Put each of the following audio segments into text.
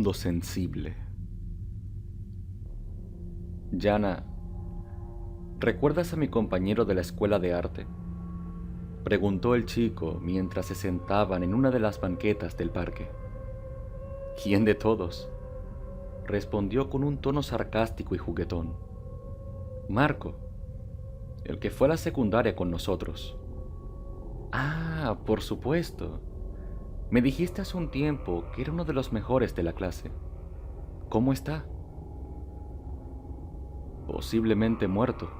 mundo sensible. Yana, ¿recuerdas a mi compañero de la escuela de arte?, preguntó el chico mientras se sentaban en una de las banquetas del parque. ¿Quién de todos?, respondió con un tono sarcástico y juguetón. Marco, el que fue a la secundaria con nosotros. Ah, por supuesto. Me dijiste hace un tiempo que era uno de los mejores de la clase. ¿Cómo está? Posiblemente muerto,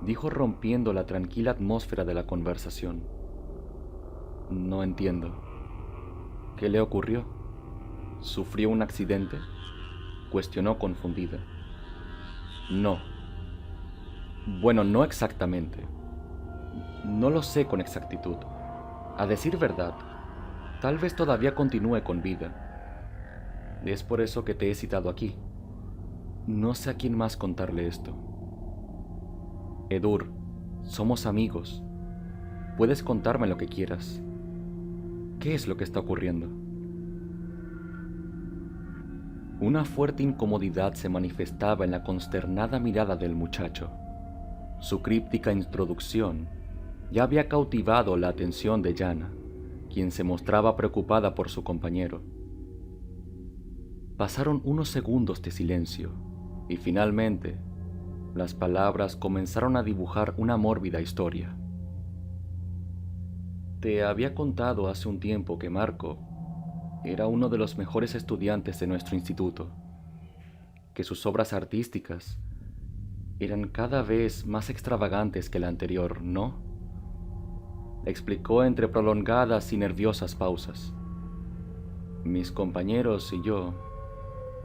dijo rompiendo la tranquila atmósfera de la conversación. No entiendo. ¿Qué le ocurrió? ¿Sufrió un accidente?, cuestionó confundida. No. Bueno, no exactamente. No lo sé con exactitud. A decir verdad, tal vez todavía continúe con vida. Es por eso que te he citado aquí. No sé a quién más contarle esto. Edur, somos amigos. Puedes contarme lo que quieras. ¿Qué es lo que está ocurriendo? Una fuerte incomodidad se manifestaba en la consternada mirada del muchacho. Su críptica introducción ya había cautivado la atención de Yana, quien se mostraba preocupada por su compañero. Pasaron unos segundos de silencio y finalmente las palabras comenzaron a dibujar una mórbida historia. Te había contado hace un tiempo que Marco era uno de los mejores estudiantes de nuestro instituto, que sus obras artísticas eran cada vez más extravagantes que la anterior, ¿no?, explicó entre prolongadas y nerviosas pausas. Mis compañeros y yo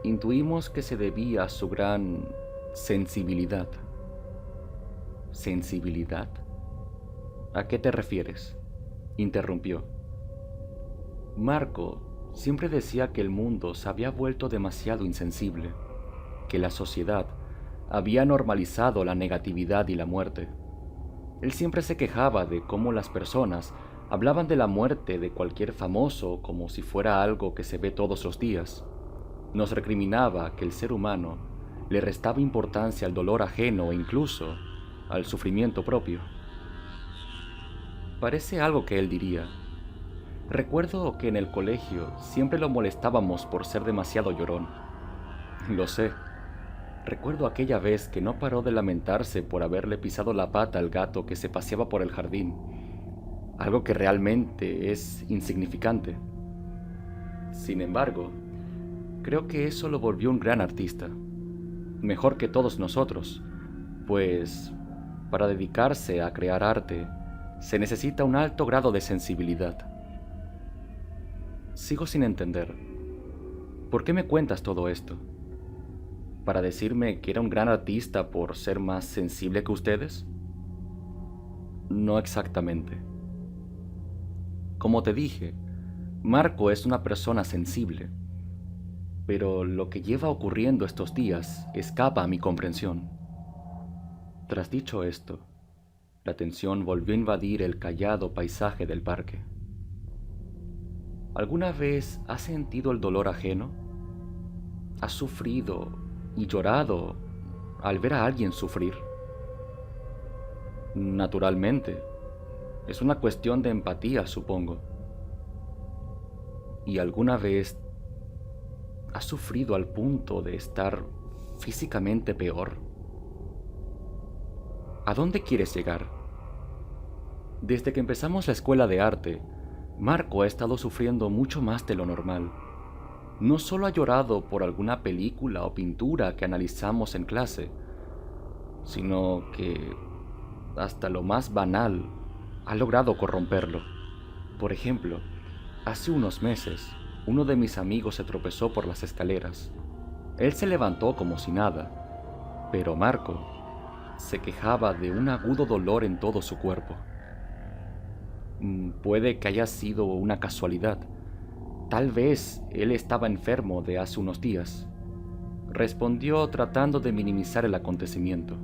intuimos que se debía a su gran sensibilidad. ¿Sensibilidad? ¿A qué te refieres?, interrumpió. Marco siempre decía que el mundo se había vuelto demasiado insensible, que la sociedad había normalizado la negatividad y la muerte. Él siempre se quejaba de cómo las personas hablaban de la muerte de cualquier famoso como si fuera algo que se ve todos los días. Nos recriminaba que el ser humano le restaba importancia al dolor ajeno e incluso al sufrimiento propio. Parece algo que él diría. Recuerdo que en el colegio siempre lo molestábamos por ser demasiado llorón. Lo sé. Recuerdo aquella vez que no paró de lamentarse por haberle pisado la pata al gato que se paseaba por el jardín, algo que realmente es insignificante. Sin embargo, creo que eso lo volvió un gran artista, mejor que todos nosotros, pues para dedicarse a crear arte se necesita un alto grado de sensibilidad. Sigo sin entender. ¿Por qué me cuentas todo esto? ¿Para decirme que era un gran artista por ser más sensible que ustedes? No exactamente. Como te dije, Marco es una persona sensible, pero lo que lleva ocurriendo estos días escapa a mi comprensión. Tras dicho esto, la tensión volvió a invadir el callado paisaje del parque. ¿Alguna vez has sentido el dolor ajeno? ¿Has sufrido y llorado al ver a alguien sufrir? Naturalmente, es una cuestión de empatía, supongo. ¿Y alguna vez has sufrido al punto de estar físicamente peor? ¿A dónde quieres llegar? Desde que empezamos la escuela de arte, Marco ha estado sufriendo mucho más de lo normal. No solo ha llorado por alguna película o pintura que analizamos en clase, sino que hasta lo más banal ha logrado corromperlo. Por ejemplo, hace unos meses, uno de mis amigos se tropezó por las escaleras. Él se levantó como si nada, pero Marco se quejaba de un agudo dolor en todo su cuerpo. Puede que haya sido una casualidad. Tal vez él estaba enfermo de hace unos días, respondió tratando de minimizar el acontecimiento.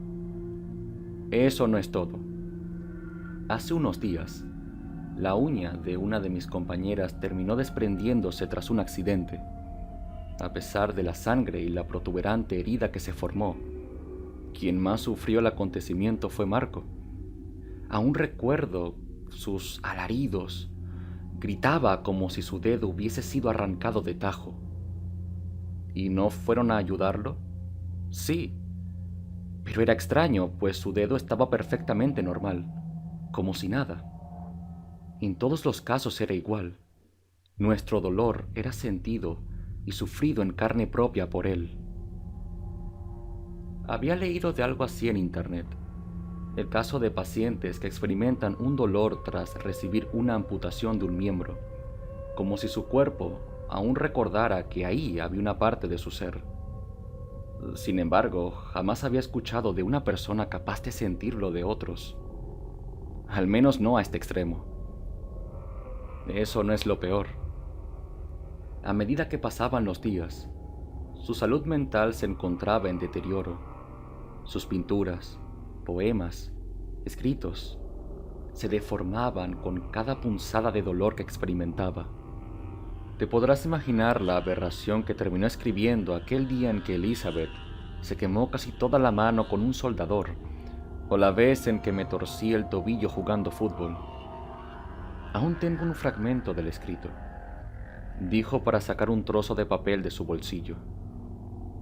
Eso no es todo. Hace unos días, la uña de una de mis compañeras terminó desprendiéndose tras un accidente. A pesar de la sangre y la protuberante herida que se formó, quien más sufrió el acontecimiento fue Marco. Aún recuerdo sus alaridos. Gritaba como si su dedo hubiese sido arrancado de tajo. ¿Y no fueron a ayudarlo? Sí, pero era extraño, pues su dedo estaba perfectamente normal, como si nada. En todos los casos era igual. Nuestro dolor era sentido y sufrido en carne propia por él. Había leído de algo así en internet. El caso de pacientes que experimentan un dolor tras recibir una amputación de un miembro, como si su cuerpo aún recordara que ahí había una parte de su ser. Sin embargo, jamás había escuchado de una persona capaz de sentirlo de otros. Al menos no a este extremo. Eso no es lo peor. A medida que pasaban los días, su salud mental se encontraba en deterioro. Sus pinturas, poemas, escritos, se deformaban con cada punzada de dolor que experimentaba. Te podrás imaginar la aberración que terminó escribiendo aquel día en que Elizabeth se quemó casi toda la mano con un soldador, o la vez en que me torcí el tobillo jugando fútbol. Aún tengo un fragmento del escrito. Dijo para sacar un trozo de papel de su bolsillo.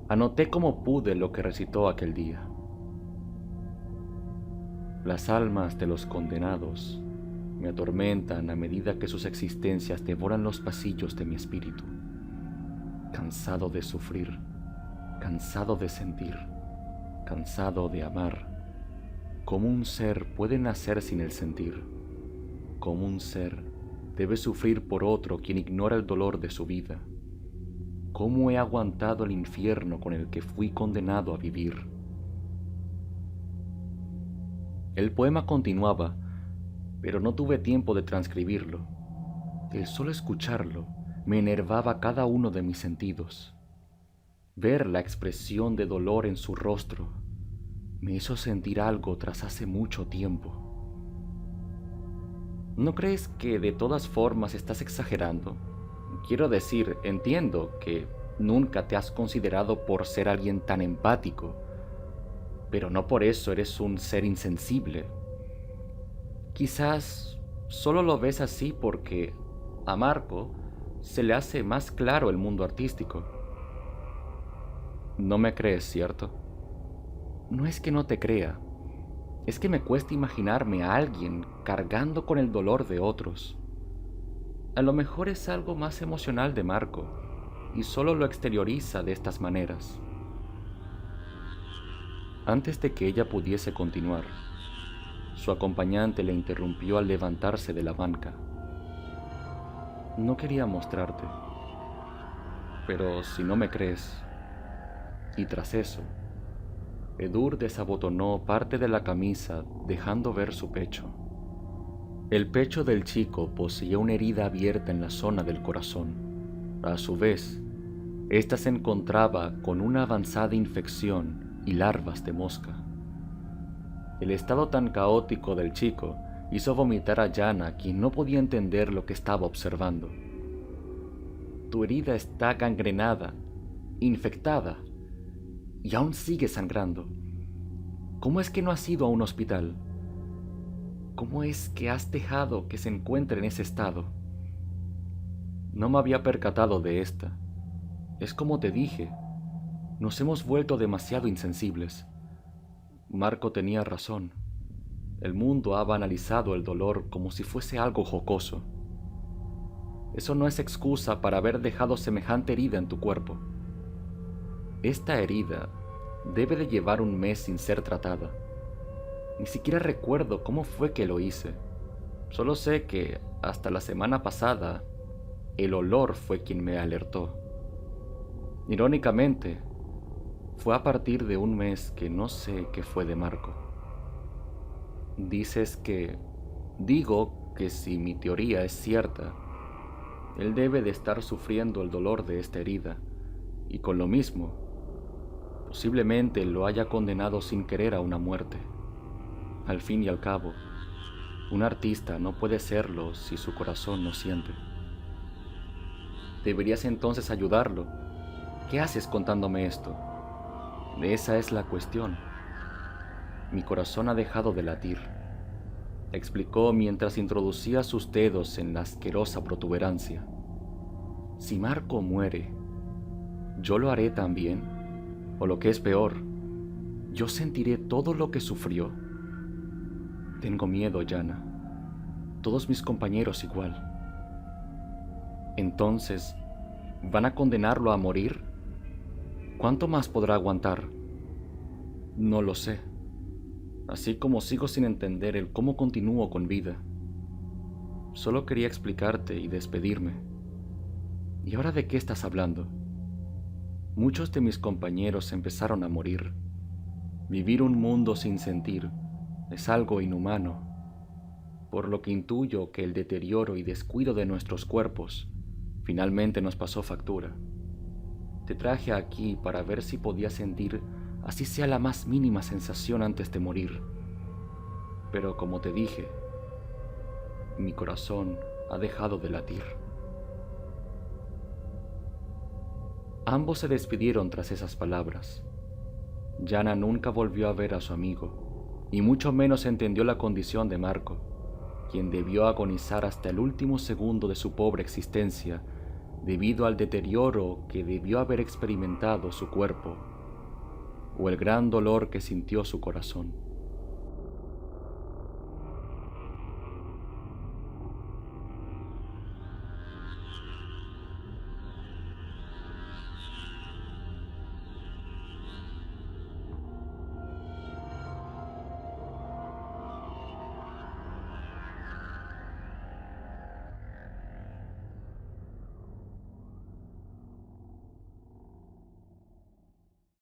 Anoté como pude lo que recitó aquel día. Las almas de los condenados me atormentan a medida que sus existencias devoran los pasillos de mi espíritu. Cansado de sufrir, cansado de sentir, cansado de amar. ¿Cómo un ser puede nacer sin el sentir? ¿Cómo un ser debe sufrir por otro quien ignora el dolor de su vida? ¿Cómo he aguantado el infierno con el que fui condenado a vivir? El poema continuaba, pero no tuve tiempo de transcribirlo. El solo escucharlo me enervaba cada uno de mis sentidos. Ver la expresión de dolor en su rostro me hizo sentir algo tras hace mucho tiempo. ¿No crees que de todas formas estás exagerando? Quiero decir, entiendo que nunca te has considerado por ser alguien tan empático, pero no por eso eres un ser insensible. Quizás solo lo ves así porque a Marco se le hace más claro el mundo artístico. No me crees, ¿cierto? No es que no te crea, es que me cuesta imaginarme a alguien cargando con el dolor de otros. A lo mejor es algo más emocional de Marco y solo lo exterioriza de estas maneras. Antes de que ella pudiese continuar, su acompañante le interrumpió al levantarse de la banca. No quería mostrarte, pero si no me crees. Y tras eso, Edur desabotonó parte de la camisa dejando ver su pecho. El pecho del chico poseía una herida abierta en la zona del corazón. A su vez, ésta se encontraba con una avanzada infección y larvas de mosca. El estado tan caótico del chico hizo vomitar a Yana, quien no podía entender lo que estaba observando. Tu herida está gangrenada, infectada, y aún sigue sangrando. ¿Cómo es que no has ido a un hospital? ¿Cómo es que has dejado que se encuentre en ese estado? No me había percatado de esta. Es como te dije, nos hemos vuelto demasiado insensibles. Marco tenía razón. El mundo ha banalizado el dolor como si fuese algo jocoso. Eso no es excusa para haber dejado semejante herida en tu cuerpo. Esta herida debe de llevar un mes sin ser tratada. Ni siquiera recuerdo cómo fue que lo hice. Solo sé que hasta la semana pasada el olor fue quien me alertó. Irónicamente, fue a partir de un mes que no sé qué fue de Marco. Digo que si mi teoría es cierta, él debe de estar sufriendo el dolor de esta herida, y con lo mismo, posiblemente lo haya condenado sin querer a una muerte. Al fin y al cabo, un artista no puede serlo si su corazón no siente. Deberías entonces ayudarlo ¿Qué haces contándome esto? Esa es la cuestión. Mi corazón ha dejado de latir, explicó mientras introducía sus dedos en la asquerosa protuberancia. Si Marco muere, yo lo haré también, o lo que es peor, yo sentiré todo lo que sufrió. Tengo miedo, Yana. Todos mis compañeros igual. Entonces, ¿van a condenarlo a morir? ¿Cuánto más podrá aguantar? No lo sé. Así como sigo sin entender el cómo continúo con vida. Solo quería explicarte y despedirme. ¿Y ahora de qué estás hablando? Muchos de mis compañeros empezaron a morir. Vivir un mundo sin sentir es algo inhumano, por lo que intuyo que el deterioro y descuido de nuestros cuerpos finalmente nos pasó factura. Te traje aquí para ver si podías sentir así sea la más mínima sensación antes de morir. Pero como te dije, mi corazón ha dejado de latir. Ambos se despidieron tras esas palabras. Yana nunca volvió a ver a su amigo, y mucho menos entendió la condición de Marco, quien debió agonizar hasta el último segundo de su pobre existencia debido al deterioro que debió haber experimentado su cuerpo o el gran dolor que sintió su corazón.